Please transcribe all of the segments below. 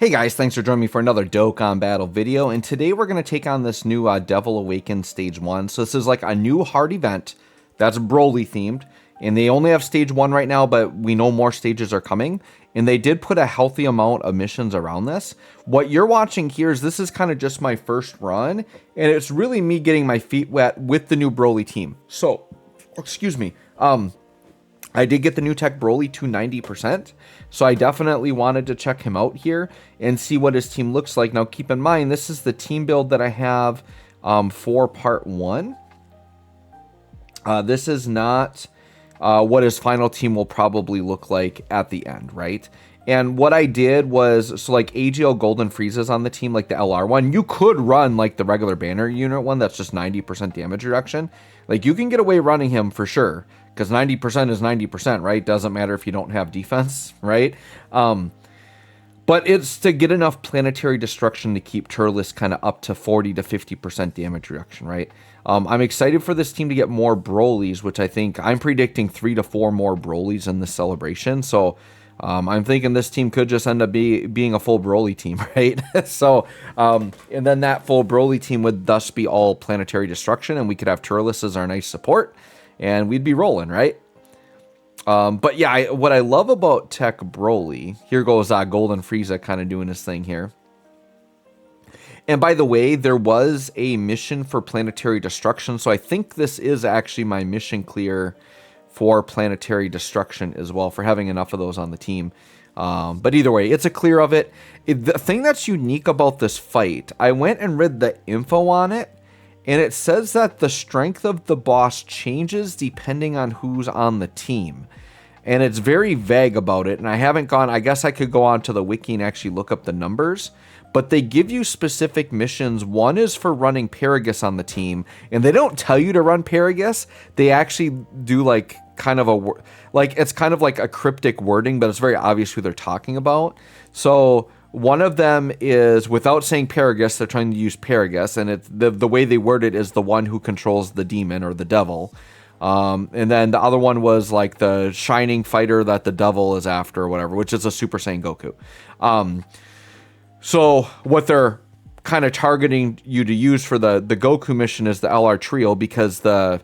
Hey guys, thanks for joining me for another Dokkan battle video, and today we're going to take on this new Devil Awakens Stage 1. So this is like a new hard event that's Broly themed, and they only have Stage 1 right now, but we know more stages are coming, and they did put a healthy amount of missions around this. What you're watching here is this is kind of just my first run, and it's really me getting my feet wet with the new Broly team. So, excuse me, I did get the new tech Broly to 90%, so I definitely wanted to check him out here and see what his team looks like. Now, keep in mind, this is the team build that I have for part 1. This is not what his final team will probably look like at the end, right? And what I did was, so like AGL Golden Frieza's on the team, like the LR one. You could run like the regular banner unit one that's just 90% damage reduction. Like you can get away running him for sure, because 90% is 90%, right? Doesn't matter if you don't have defense, right? But it's to get enough planetary destruction to keep Turles kind of up to 40 to 50% damage reduction, right? I'm excited for this team to get more Brolys, which I think I'm predicting 3 to 4 more Brolys in the celebration. So I'm thinking this team could just end up being a full Broly team, right? So, and then that full Broly team would thus be all planetary destruction, and we could have Turles as our nice support, and we'd be rolling, right? But yeah, what I love about Tech Broly, here goes Golden Frieza kind of doing his thing here. And by the way, there was a mission for planetary destruction, so I think this is actually my mission clear for planetary destruction as well, for having enough of those on the team. But either way, it's a clear of it. The thing that's unique about this fight, I went and read the info on it, and it says that the strength of the boss changes depending on who's on the team. And it's very vague about it, and I haven't gone, I guess I could go on to the wiki and actually look up the numbers, but they give you specific missions. One is for running Paragus on the team, and they don't tell you to run Paragus. They actually do like kind of a, like it's kind of like a cryptic wording, but it's very obvious who they're talking about. So one of them is, without saying Paragus, they're trying to use Paragus, and it's the way they word it is the one who controls the demon or the devil. And then the other one was like the shining fighter that the devil is after or whatever, which is a Super Saiyan Goku. So what they're kind of targeting you to use for the Goku mission is the LR trio, because the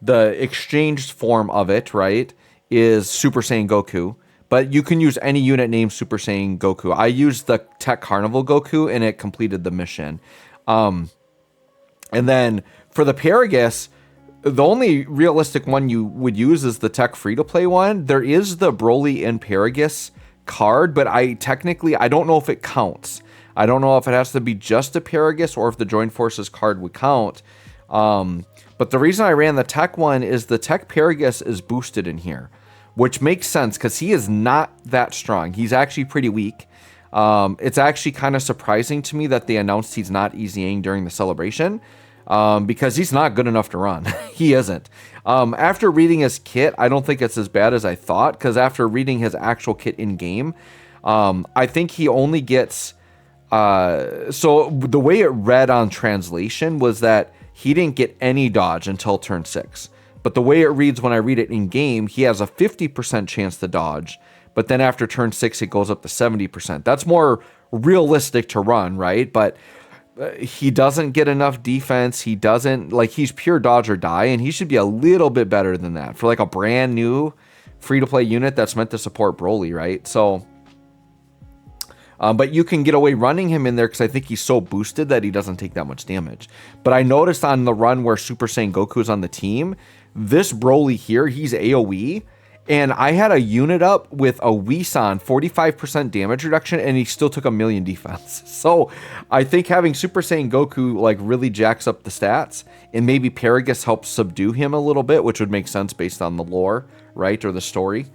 exchanged form of it, right, is Super Saiyan Goku. But you can use any unit named Super Saiyan Goku. I used the Tech Carnival Goku, and it completed the mission. And then for the Paragus, the only realistic one you would use is the Tech free-to-play one. There is the Broly and Paragus card, but I don't know if it counts. I don't know if it has to be just a Paragus or if the Joint Forces card would count. But the reason I ran the Tech one is the Tech Paragus is boosted in here, which makes sense because he is not that strong. He's actually pretty weak. It's actually kind of surprising to me that they announced he's not easying during the celebration, because he's not good enough to run. He isn't. After reading his kit, I don't think it's as bad as I thought, because after reading his actual kit in game, I think he only gets, so the way it read on translation was that he didn't get any dodge until turn 6. But the way it reads when I read it in game, he has a 50% chance to dodge, but then after turn 6, it goes up to 70%. That's more realistic to run, right? But he doesn't get enough defense. He doesn't, like, he's pure dodge or die, and he should be a little bit better than that for like a brand new free-to-play unit that's meant to support Broly, right? So, but you can get away running him in there because I think he's so boosted that he doesn't take that much damage. But I noticed on the run where Super Saiyan Goku is on the team, this Broly here, he's AoE, and I had a unit up with a Whisan 45% damage reduction, and he still took 1,000,000 defense. So I think having Super Saiyan Goku like really jacks up the stats, and maybe Paragus helps subdue him a little bit, which would make sense based on the lore, right, or the story.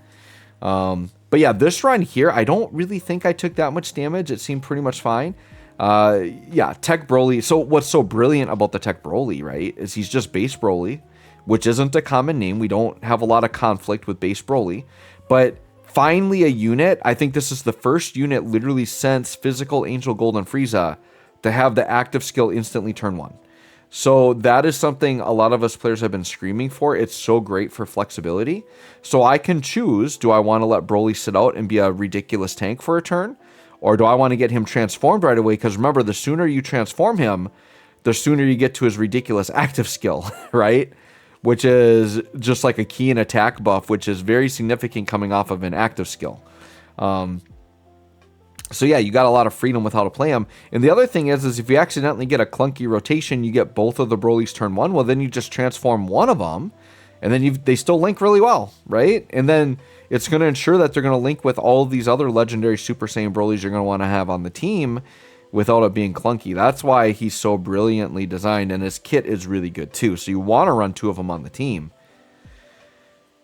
But yeah, this run here, I don't really think I took that much damage. It seemed pretty much fine. Yeah, Tech Broly. So what's so brilliant about the Tech Broly, right, is he's just base Broly, which isn't a common name. We don't have a lot of conflict with base Broly, but finally a unit. I think this is the first unit literally since Physical Angel Golden Frieza to have the active skill instantly turn 1. So that is something a lot of us players have been screaming for. It's so great for flexibility. So I can choose, do I want to let Broly sit out and be a ridiculous tank for a turn? Or do I want to get him transformed right away? Because remember, the sooner you transform him, the sooner you get to his ridiculous active skill, right? Which is just like a key and attack buff, which is very significant coming off of an active skill. So yeah, you got a lot of freedom with how to play them. And the other thing is if you accidentally get a clunky rotation, you get both of the Broly's turn 1, well, then you just transform one of them, and then they still link really well, right? And then it's going to ensure that they're going to link with all of these other legendary Super Saiyan Broly's you're going to want to have on the team without it being clunky. That's why he's so brilliantly designed, and his kit is really good too. So you want to run 2 of them on the team.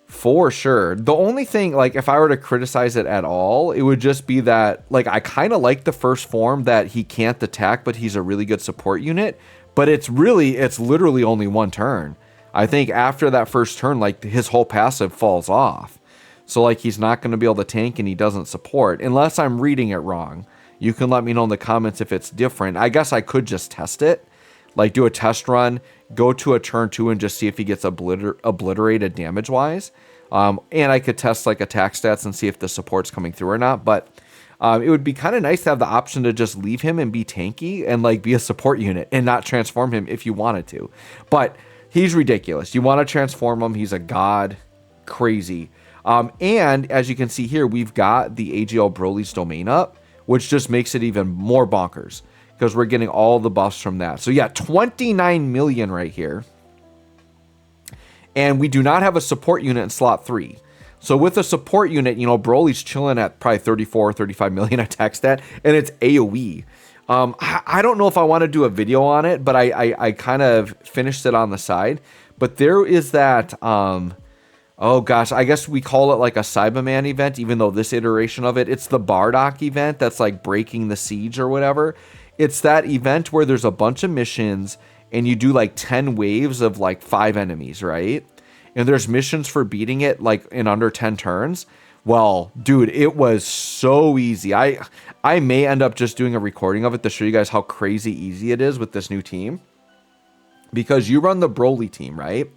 For sure. The only thing, like, if I were to criticize it at all, it would just be that, like, I kind of like the first form that he can't attack, but he's a really good support unit. But it's literally only 1 turn. I think after that first turn, like, his whole passive falls off. So, like, he's not going to be able to tank and he doesn't support, unless I'm reading it wrong. You can let me know in the comments if it's different. I guess I could just test it. Like, do a test run, go to a turn 2 and just see if he gets obliterated damage-wise. And I could test, like, attack stats and see if the support's coming through or not. But it would be kind of nice to have the option to just leave him and be tanky and, like, be a support unit and not transform him if you wanted to. But he's ridiculous. You want to transform him. He's a god. Crazy. And as you can see here, we've got the AGL Broly's domain up, which just makes it even more bonkers, because we're getting all the buffs from that. So yeah, 29 million right here. And we do not have a support unit in slot 3. So with a support unit, you know, Broly's chilling at probably 34 or 35 million attack stat, and it's AoE. I don't know if I want to do a video on it, but I kind of finished it on the side. But there is that, oh gosh, I guess we call it like a Cyberman event, even though this iteration of it, it's the Bardock event that's like breaking the siege or whatever. It's that event where there's a bunch of missions and you do like 10 waves of like 5 enemies, right? And there's missions for beating it like in under 10 turns. Well, dude, it was so easy. I may end up just doing a recording of it to show you guys how crazy easy it is with this new team. Because you run the Broly team, right?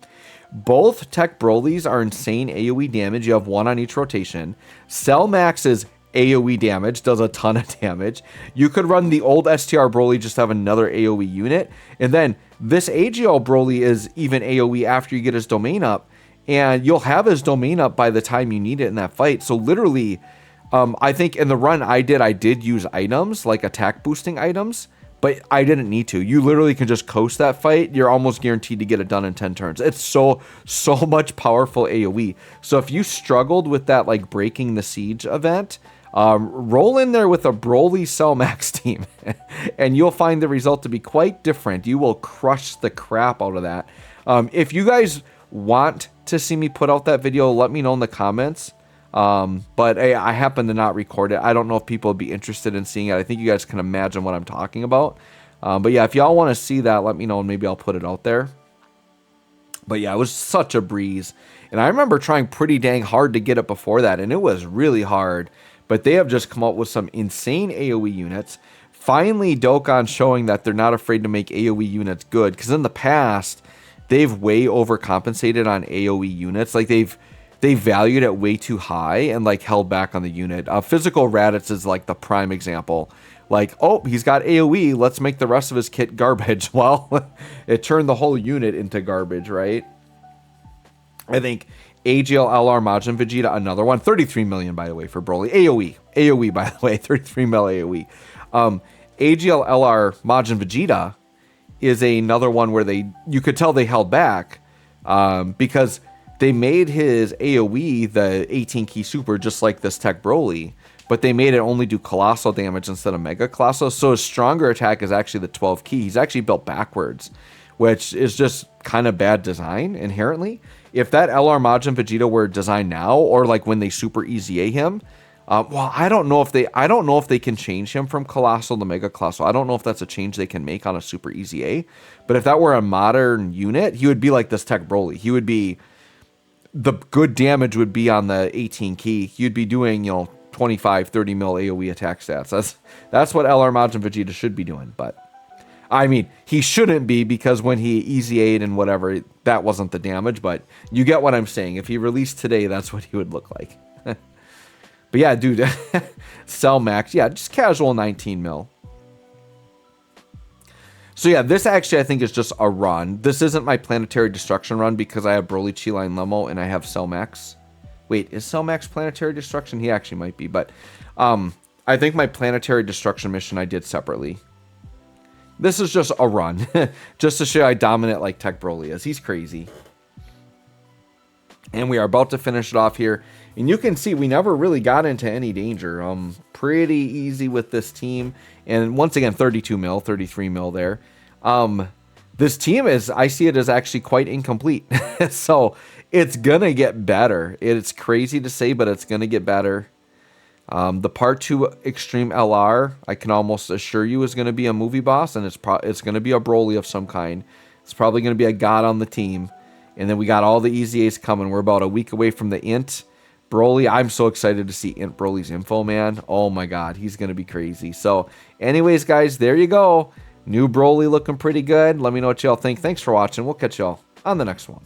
Both Tech Brolys are insane AoE damage. You have 1 on each rotation. Cell Max's AoE damage does a ton of damage. You could run the old STR Broly, just have another AoE unit. And then this AGL Broly is even AoE after you get his domain up. And you'll have his domain up by the time you need it in that fight. So literally, I think in the run I did use items, like attack boosting items. But I didn't need to. You literally can just coast that fight. You're almost guaranteed to get it done in 10 turns. It's so much powerful AoE. So if you struggled with that, like, breaking the siege event, roll in there with a Broly Cell Max team. And you'll find the result to be quite different. You will crush the crap out of that. If you guys want to see me put out that video, let me know in the comments. But I happen to not record it. I don't know if people would be interested in seeing it. I think you guys can imagine what I'm talking about. But yeah, if y'all want to see that, let me know and maybe I'll put it out there. But yeah, it was such a breeze. And I remember trying pretty dang hard to get it before that, and it was really hard. But they have just come up with some insane AoE units. Finally, Dokkan showing that they're not afraid to make AoE units good. Because in the past, they've way overcompensated on AoE units. Like they valued it way too high and like held back on the unit. Physical Raditz is like the prime example. Like, oh, he's got AoE, let's make the rest of his kit garbage. Well, it turned the whole unit into garbage, right? I think AGL LR Majin Vegeta, another one. 33 million, by the way, for Broly. AoE, by the way, 33 mil AoE. AGL LR Majin Vegeta is another one where you could tell they held back because they made his AoE the 18 key super, just like this Tech Broly, but they made it only do colossal damage instead of mega colossal. So his stronger attack is actually the 12 key. He's actually built backwards, which is just kind of bad design inherently. If that LR Majin Vegeta were designed now, or like when they super easy A him, well, I don't know if they can change him from colossal to mega colossal. I don't know if that's a change they can make on a super easy A. But if that were a modern unit, he would be like this Tech Broly. He would be, the good damage would be on the 18 key. You'd be doing, 25, 30 mil AoE attack stats. That's what LR Majin Vegeta should be doing. But I mean, he shouldn't be, because when he easy 8 and whatever, that wasn't the damage, but you get what I'm saying. If he released today, that's what he would look like. But yeah, dude, Cell Max, yeah, just casual 19 mil. So yeah, this actually I think is just a run. This isn't my Planetary Destruction run because I have Broly, Chi-Line, Lemo, and I have Cell Max. Wait, is Cell Max Planetary Destruction? He actually might be, but I think my Planetary Destruction mission I did separately. This is just a run, just to show how dominant like Tech Broly is. He's crazy. And we are about to finish it off here. And you can see we never really got into any danger. Pretty easy with this team. And once again, 32 mil, 33 mil there. This team is, I see it as actually quite incomplete. So it's going to get better. It's crazy to say, but it's going to get better. The Part 2 Extreme LR, I can almost assure you, is going to be a movie boss. And it's going to be a Broly of some kind. It's probably going to be a god on the team. And then we got all the Easy A's coming. We're about a week away from the Int Broly. I'm so excited to see Int Broly's info, man. Oh my god, he's going to be crazy. So anyways, guys, there you go. New Broly looking pretty good. Let me know what y'all think. Thanks for watching. We'll catch y'all on the next one.